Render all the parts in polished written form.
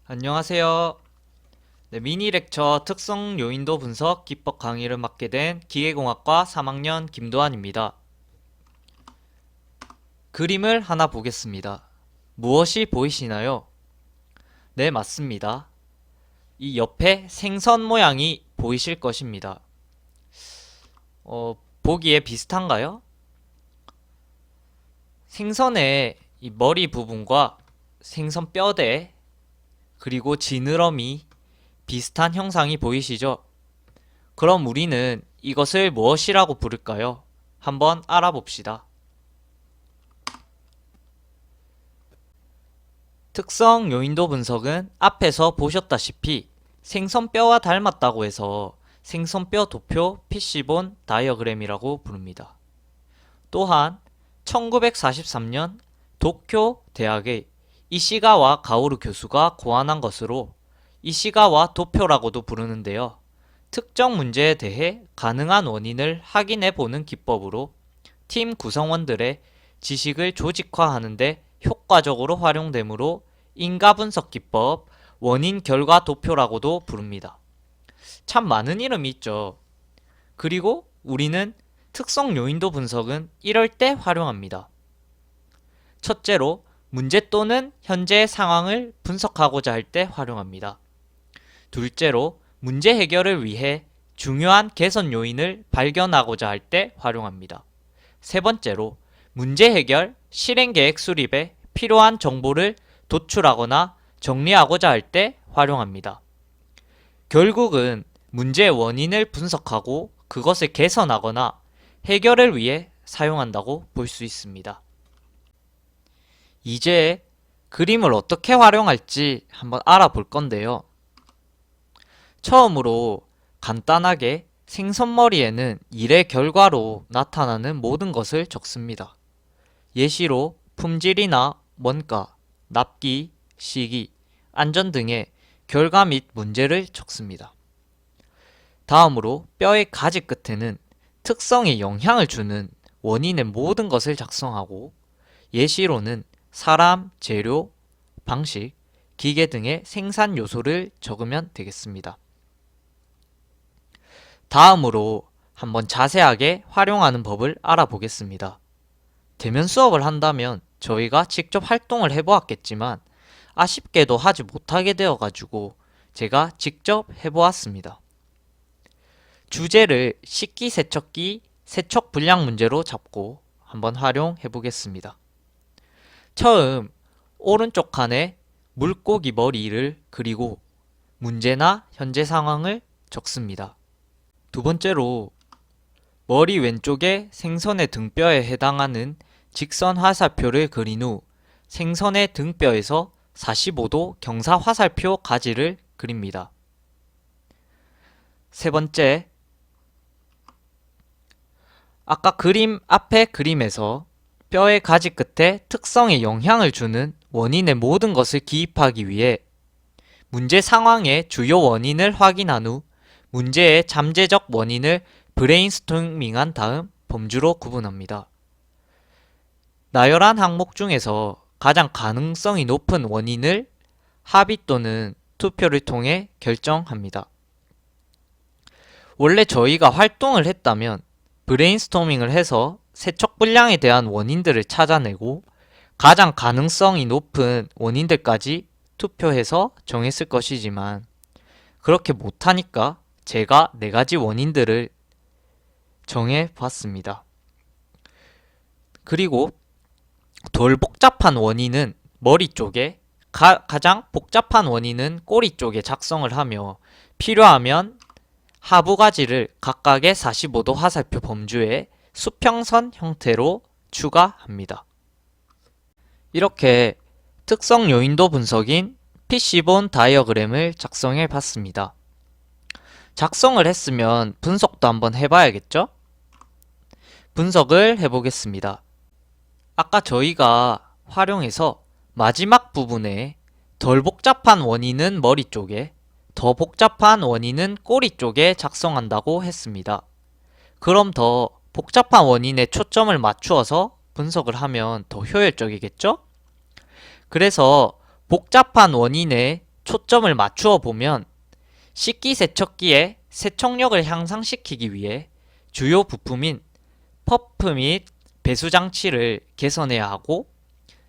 안녕하세요. 네, 미니 렉처 특성 요인도 분석 기법 강의를 맡게 된 기계공학과 3학년 김도환입니다. 그림을 하나 보겠습니다. 무엇이 보이시나요? 네, 맞습니다. 이 옆에 생선 모양이 보이실 것입니다. 보기에 비슷한가요? 생선의 이 머리 부분과 생선 뼈대 그리고 지느러미 비슷한 형상이 보이시죠? 그럼 우리는 이것을 무엇이라고 부를까요? 한번 알아봅시다. 특성 요인도 분석은 앞에서 보셨다시피 생선뼈와 닮았다고 해서 생선뼈 도표 피시본 다이어그램이라고 부릅니다. 또한 1943년 도쿄 대학의 이시가와 가오루 교수가 고안한 것으로 이시가와 도표라고도 부르는데요. 특정 문제에 대해 가능한 원인을 확인해 보는 기법으로 팀 구성원들의 지식을 조직화하는 데 효과적으로 활용되므로 인과분석 기법, 원인 결과 도표라고도 부릅니다. 참 많은 이름이 있죠. 그리고 우리는 특성 요인도 분석은 이럴 때 활용합니다. 첫째로 문제 또는 현재의 상황을 분석하고자 할 때 활용합니다. 둘째로 문제 해결을 위해 중요한 개선 요인을 발견하고자 할 때 활용합니다. 세 번째로 문제 해결, 실행 계획 수립에 필요한 정보를 도출하거나 정리하고자 할 때 활용합니다. 결국은 문제의 원인을 분석하고 그것을 개선하거나 해결을 위해 사용한다고 볼 수 있습니다. 이제 그림을 어떻게 활용할지 한번 알아볼 건데요. 처음으로 간단하게 생선머리에는 일의 결과로 나타나는 모든 것을 적습니다. 예시로 품질이나 원가, 납기, 시기, 안전 등의 결과 및 문제를 적습니다. 다음으로 뼈의 가지 끝에는 특성에 영향을 주는 원인의 모든 것을 작성하고 예시로는 사람, 재료, 방식, 기계 등의 생산 요소를 적으면 되겠습니다. 다음으로 한번 자세하게 활용하는 법을 알아보겠습니다. 대면 수업을 한다면 저희가 직접 활동을 해보았겠지만 아쉽게도 하지 못하게 되어가지고 제가 직접 해보았습니다. 주제를 식기세척기 세척 분량 문제로 잡고 한번 활용해 보겠습니다. 처음 오른쪽 칸에 물고기 머리를 그리고 문제나 현재 상황을 적습니다. 두 번째로 머리 왼쪽에 생선의 등뼈에 해당하는 직선 화살표를 그린 후 생선의 등뼈에서 45도 경사 화살표 가지를 그립니다. 세 번째, 아까 그림 앞에 그림에서 뼈의 가지 끝에 특성에 영향을 주는 원인의 모든 것을 기입하기 위해 문제 상황의 주요 원인을 확인한 후 문제의 잠재적 원인을 브레인스토밍한 다음 범주로 구분합니다. 나열한 항목 중에서 가장 가능성이 높은 원인을 합의 또는 투표를 통해 결정합니다. 원래 저희가 활동을 했다면 브레인스토밍을 해서 세척 불량에 대한 원인들을 찾아내고 가장 가능성이 높은 원인들까지 투표해서 정했을 것이지만 그렇게 못하니까 제가 4가지 원인들을 정해봤습니다. 그리고 덜 복잡한 원인은 머리 쪽에, 가장 복잡한 원인은 꼬리 쪽에 작성을 하며 필요하면 하부 가지를 각각의 45도 화살표 범주에 수평선 형태로 추가합니다. 이렇게 특성 요인도 분석인 피시본 다이어그램을 작성해 봤습니다. 작성을 했으면 분석도 한번 해봐야겠죠? 분석을 해보겠습니다. 아까 저희가 활용해서 마지막 부분에 덜 복잡한 원인은 머리 쪽에, 더 복잡한 원인은 꼬리 쪽에 작성한다고 했습니다. 그럼 더 복잡한 원인에 초점을 맞추어서 분석을 하면 더 효율적이겠죠? 그래서 복잡한 원인에 초점을 맞추어 보면 식기세척기의 세척력을 향상시키기 위해 주요 부품인 펌프 및 배수 장치를 개선해야 하고,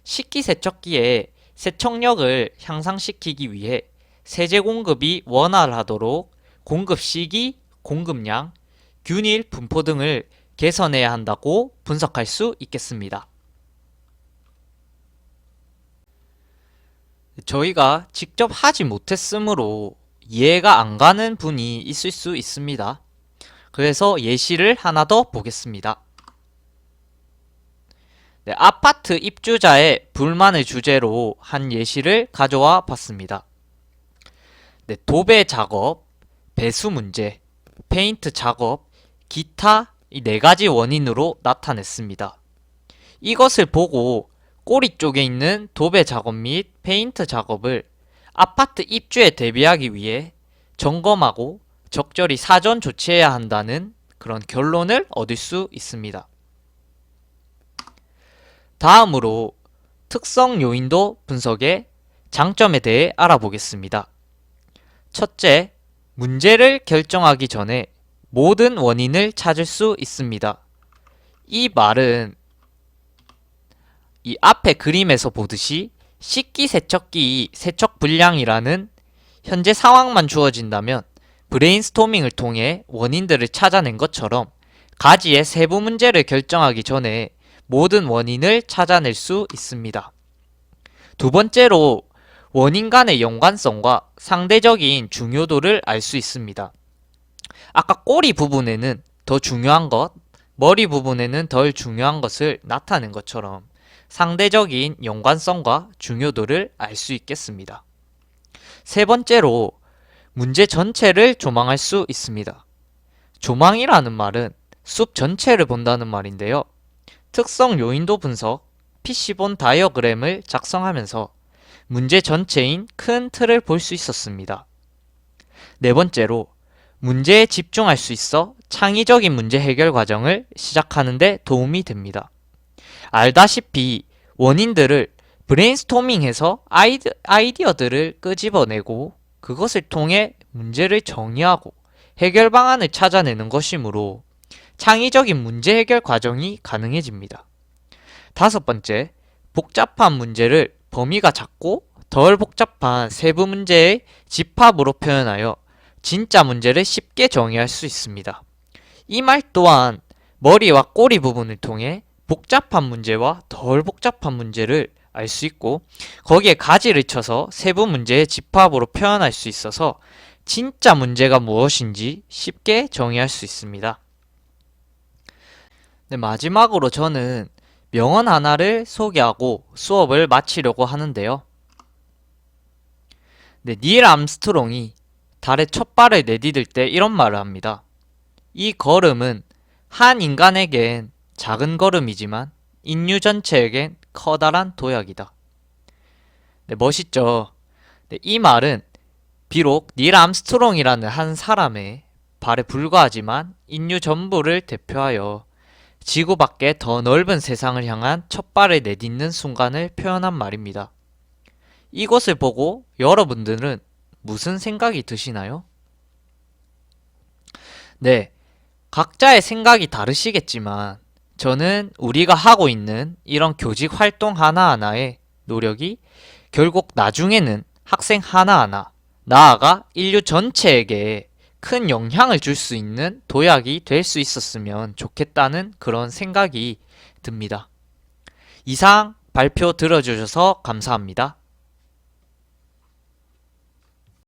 식기세척기의 세척력을 향상시키기 위해 세제 공급이 원활하도록 공급 시기, 공급량, 균일 분포 등을 개선해야 한다고 분석할 수 있겠습니다. 저희가 직접 하지 못했으므로 이해가 안 가는 분이 있을 수 있습니다. 그래서 예시를 하나 더 보겠습니다. 네, 아파트 입주자의 불만을 주제로 한 예시를 가져와 봤습니다. 네, 도배 작업, 배수 문제, 페인트 작업, 기타 이 4가지 원인으로 나타냈습니다. 이것을 보고 꼬리 쪽에 있는 도배 작업 및 페인트 작업을 아파트 입주에 대비하기 위해 점검하고 적절히 사전 조치해야 한다는 그런 결론을 얻을 수 있습니다. 다음으로 특성 요인도 분석의 장점에 대해 알아보겠습니다. 첫째, 문제를 결정하기 전에 모든 원인을 찾을 수 있습니다. 이 말은 이 앞에 그림에서 보듯이 식기세척기 세척 분량이라는 현재 상황만 주어진다면 브레인스토밍을 통해 원인들을 찾아낸 것처럼 가지의 세부 문제를 결정하기 전에 모든 원인을 찾아낼 수 있습니다. 두 번째로 원인 간의 연관성과 상대적인 중요도를 알 수 있습니다. 아까 꼬리 부분에는 더 중요한 것, 머리 부분에는 덜 중요한 것을 나타낸 것처럼 상대적인 연관성과 중요도를 알 수 있겠습니다. 세 번째로 문제 전체를 조망할 수 있습니다. 조망이라는 말은 숲 전체를 본다는 말인데요. 특성 요인도 분석, PC본 다이어그램을 작성하면서 문제 전체인 큰 틀을 볼 수 있었습니다. 네 번째로 문제에 집중할 수 있어 창의적인 문제 해결 과정을 시작하는 데 도움이 됩니다. 알다시피 원인들을 브레인스토밍해서 아이디어들을 끄집어내고 그것을 통해 문제를 정의하고 해결 방안을 찾아내는 것이므로 창의적인 문제 해결 과정이 가능해집니다. 다섯 번째, 복잡한 문제를 범위가 작고 덜 복잡한 세부 문제의 집합으로 표현하여 진짜 문제를 쉽게 정의할 수 있습니다. 이 말 또한 머리와 꼬리 부분을 통해 복잡한 문제와 덜 복잡한 문제를 알 수 있고 거기에 가지를 쳐서 세부 문제의 집합으로 표현할 수 있어서 진짜 문제가 무엇인지 쉽게 정의할 수 있습니다. 네, 마지막으로 저는 명언 하나를 소개하고 수업을 마치려고 하는데요. 네, 닐 암스트롱이 달에 첫 발을 내디딜 때 이런 말을 합니다. 이 걸음은 한 인간에겐 작은 걸음이지만 인류 전체에겐 커다란 도약이다. 네, 멋있죠? 네, 이 말은 비록 닐 암스트롱이라는 한 사람의 발에 불과하지만 인류 전부를 대표하여 지구 밖의 더 넓은 세상을 향한 첫 발을 내딛는 순간을 표현한 말입니다. 이것을 보고 여러분들은 무슨 생각이 드시나요? 네, 각자의 생각이 다르시겠지만 저는 우리가 하고 있는 이런 교직 활동 하나하나의 노력이 결국 나중에는 학생 하나하나, 나아가 인류 전체에게 큰 영향을 줄 수 있는 도약이 될 수 있었으면 좋겠다는 그런 생각이 듭니다. 이상 발표 들어주셔서 감사합니다.